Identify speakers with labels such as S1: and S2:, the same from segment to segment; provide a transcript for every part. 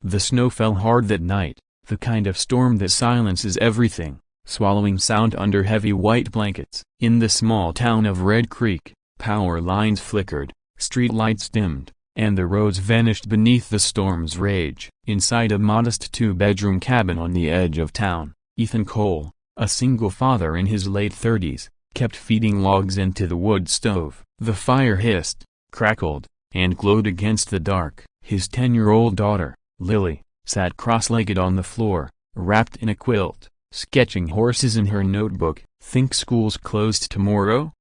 S1: The snow fell hard that night, the kind of storm that silences everything, swallowing sound under heavy white blankets. In the small town of Red Creek, power lines flickered, street lights dimmed, and the roads vanished beneath the storm's rage. Inside a modest two-bedroom cabin on the edge of town, Ethan Cole, a single father in his late 30s, kept feeding logs into the wood stove. The fire hissed, crackled, and glowed against the dark. His 10-year-old daughter, Lily, sat cross-legged on the floor, wrapped in a quilt, sketching horses in her notebook. "Think school's closed tomorrow?"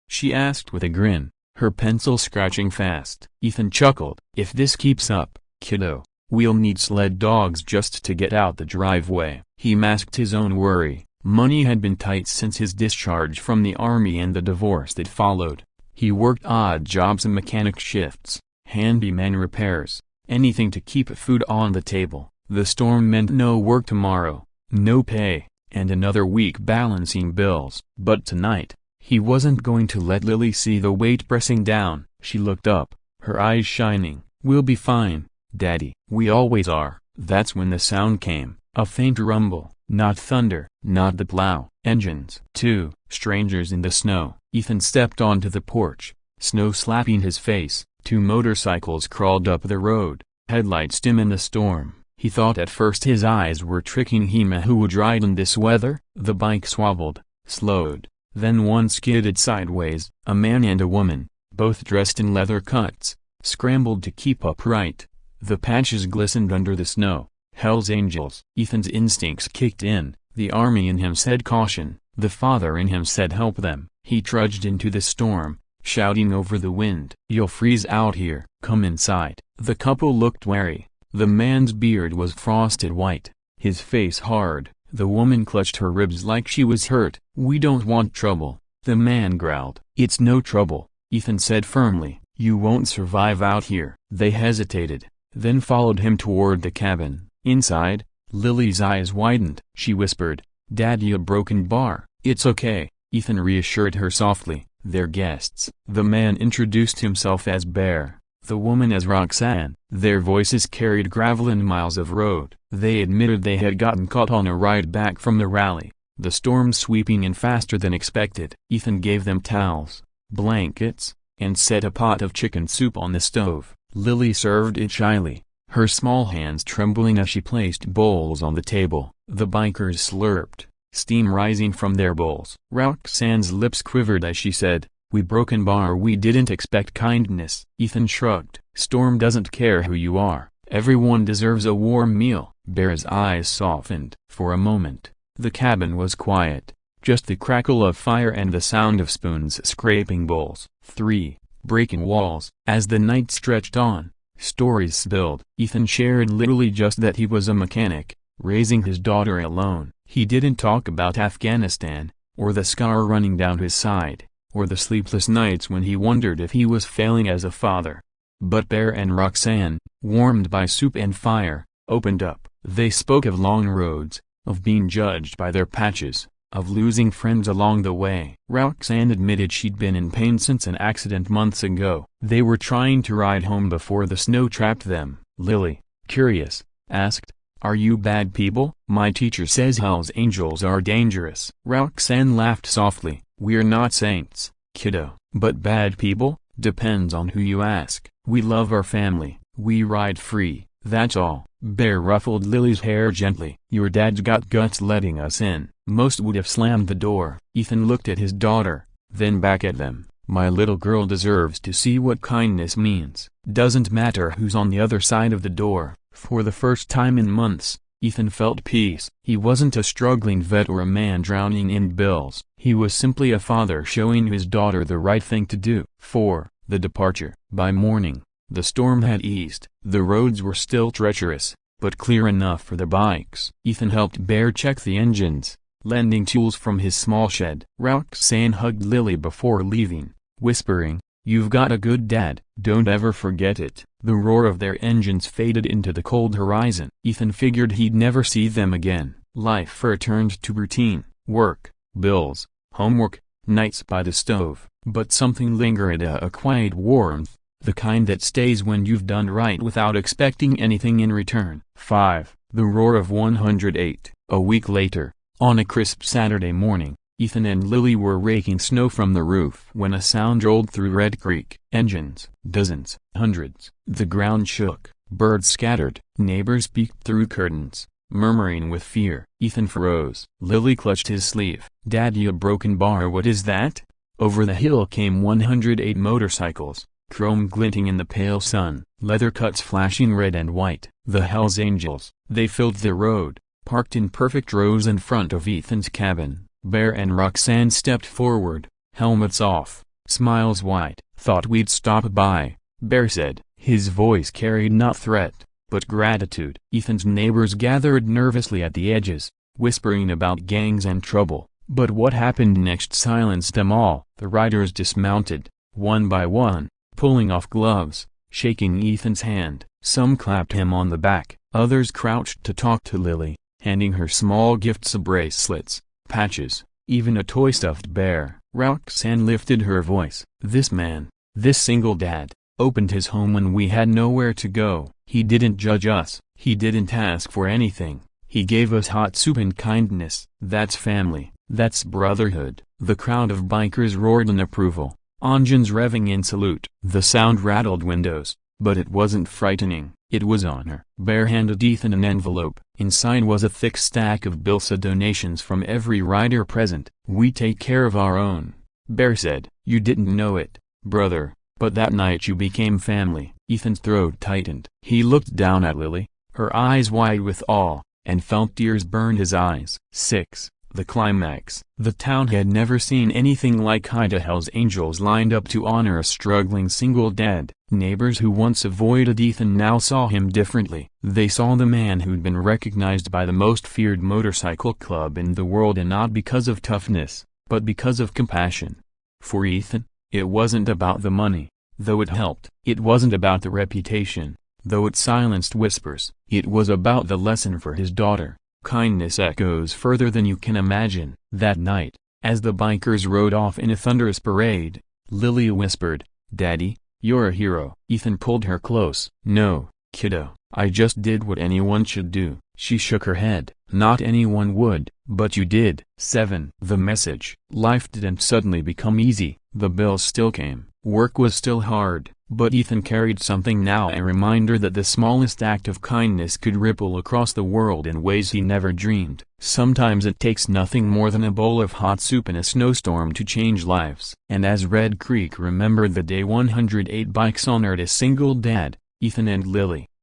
S1: she asked with a grin, her pencil scratching fast. Ethan chuckled. "If this keeps up, kiddo, we'll need sled dogs just to get out the driveway." He masked his own worry. Money had been tight since his discharge from the army and the divorce that followed. He worked odd jobs and mechanic shifts, handyman repairs, anything to keep food on the table. The storm meant no work tomorrow, no pay, and another week balancing bills. But tonight, he wasn't going to let Lily see the weight pressing down. She looked up, her eyes shining. "We'll be fine, Daddy." "We always are." That's when the sound came, a faint rumble, not thunder, not the plow. Engines. Two strangers in the snow. Ethan stepped onto the porch, snow slapping his face. Two motorcycles crawled up the road, headlights dim in the storm. He thought at first his eyes were tricking him. Who would ride in this weather? The bike swabbled, slowed, then one skidded sideways. A man and a woman, both dressed in leather cuts, scrambled to keep upright. The patches glistened under the snow. Hell's Angels. Ethan's instincts kicked in. The army in him said caution, the father in him said help them. He trudged into the storm, shouting over the wind, "You'll freeze out here, come inside." The couple looked wary. The man's beard was frosted white, his face hard. The woman clutched her ribs like she was hurt. "We don't want trouble," the man growled. "It's no trouble," Ethan said firmly. "You won't survive out here." They hesitated, then followed him toward the cabin. Inside, Lily's eyes widened. She whispered, "Daddy, a broken bar." "It's okay," Ethan reassured her softly. "They're guests." The man introduced himself as Bear, the woman as Roxanne. Their voices carried gravel and miles of road. They admitted they had gotten caught on a ride back from the rally, the storm sweeping in faster than expected. Ethan gave them towels, blankets, and set a pot of chicken soup on the stove. Lily served it shyly, her small hands trembling as she placed bowls on the table. The bikers slurped, steam rising from their bowls. Roxanne's lips quivered as she said, "We broken bar. We didn't expect kindness." Ethan shrugged. "Storm doesn't care who you are. Everyone deserves a warm meal." Bear's eyes softened. For a moment, the cabin was quiet, just the crackle of fire and the sound of spoons scraping bowls. 3. Breaking walls. As the night stretched on, stories spilled. Ethan shared literally just that he was a mechanic, raising his daughter alone. He didn't talk about Afghanistan, or the scar running down his side, or the sleepless nights when he wondered if he was failing as a father. But Bear and Roxanne, warmed by soup and fire, opened up. They spoke of long roads, of being judged by their patches, of losing friends along the way. Roxanne admitted she'd been in pain since an accident months ago. They were trying to ride home before the snow trapped them. Lily, curious, asked, "Are you bad people?" "My teacher says Hell's Angels are dangerous." Roxanne laughed softly. "We're not saints, kiddo. But bad people? Depends on who you ask. We love our family. We ride free, that's all." Bear ruffled Lily's hair gently. "Your dad's got guts letting us in. Most would have slammed the door." Ethan looked at his daughter, then back at them. "My little girl deserves to see what kindness means. Doesn't matter who's on the other side of the door." For the first time in months, Ethan felt peace. He wasn't a struggling vet or a man drowning in bills. He was simply a father showing his daughter the right thing to do. 4. The departure. By morning, the storm had eased. The roads were still treacherous, but clear enough for the bikes. Ethan helped Bear check the engines, lending tools from his small shed. Roxanne hugged Lily before leaving, whispering, "You've got a good dad. Don't ever forget it." The roar of their engines faded into the cold horizon. Ethan figured he'd never see them again. Life returned to routine, work, bills, homework, nights by the stove. But something lingered, a quiet warmth, the kind that stays when you've done right without expecting anything in return. 5. The Roar of 108. A week later, on a crisp Saturday morning, Ethan and Lily were raking snow from the roof when a sound rolled through Red Creek. Engines, dozens, hundreds. The ground shook, birds scattered, neighbors peeked through curtains, murmuring with fear. Ethan froze. Lily clutched his sleeve. "Daddy, a broken bar, what is that?" Over the hill came 108 motorcycles, chrome glinting in the pale sun, leather cuts flashing red and white. The Hells Angels. They filled the road, parked in perfect rows in front of Ethan's cabin. Bear and Roxanne stepped forward, helmets off, smiles wide. "Thought we'd stop by," Bear said. His voice carried not threat, but gratitude. Ethan's neighbors gathered nervously at the edges, whispering about gangs and trouble, but what happened next silenced them all. The riders dismounted, one by one, pulling off gloves, shaking Ethan's hand. Some clapped him on the back, others crouched to talk to Lily, handing her small gifts of bracelets, patches, even a toy stuffed bear. Roxanne lifted her voice. "This man, this single dad, opened his home when we had nowhere to go. He didn't judge us, he didn't ask for anything, he gave us hot soup and kindness. That's family, that's brotherhood." The crowd of bikers roared in approval, engines revving in salute. The sound rattled windows, but it wasn't frightening, it was honor. Bear handed Ethan an envelope. Inside was a thick stack of bills of donations from every rider present. "We take care of our own," Bear said. "You didn't know it, brother, but that night you became family." Ethan's throat tightened. He looked down at Lily, her eyes wide with awe, and felt tears burn his eyes. 6. The climax. The town had never seen anything like the Hells Angels lined up to honor a struggling single dad. Neighbors who once avoided Ethan now saw him differently. They saw the man who'd been recognized by the most feared motorcycle club in the world, and not because of toughness, but because of compassion. For Ethan, it wasn't about the money, though it helped. It wasn't about the reputation, though it silenced whispers. It was about the lesson for his daughter. Kindness echoes further than you can imagine. That night, as the bikers rode off in a thunderous parade, Lily whispered, "Daddy, you're a hero." Ethan pulled her close. "No, kiddo, I just did what anyone should do." She shook her head. "Not anyone would, but you did." 7. The message. Life didn't suddenly become easy. The bills still came. Work was still hard, but Ethan carried something now, a reminder that the smallest act of kindness could ripple across the world in ways he never dreamed. Sometimes it takes nothing more than a bowl of hot soup in a snowstorm to change lives. And as Red Creek remembered the day 108 bikes honored a single dad, Ethan and Lily,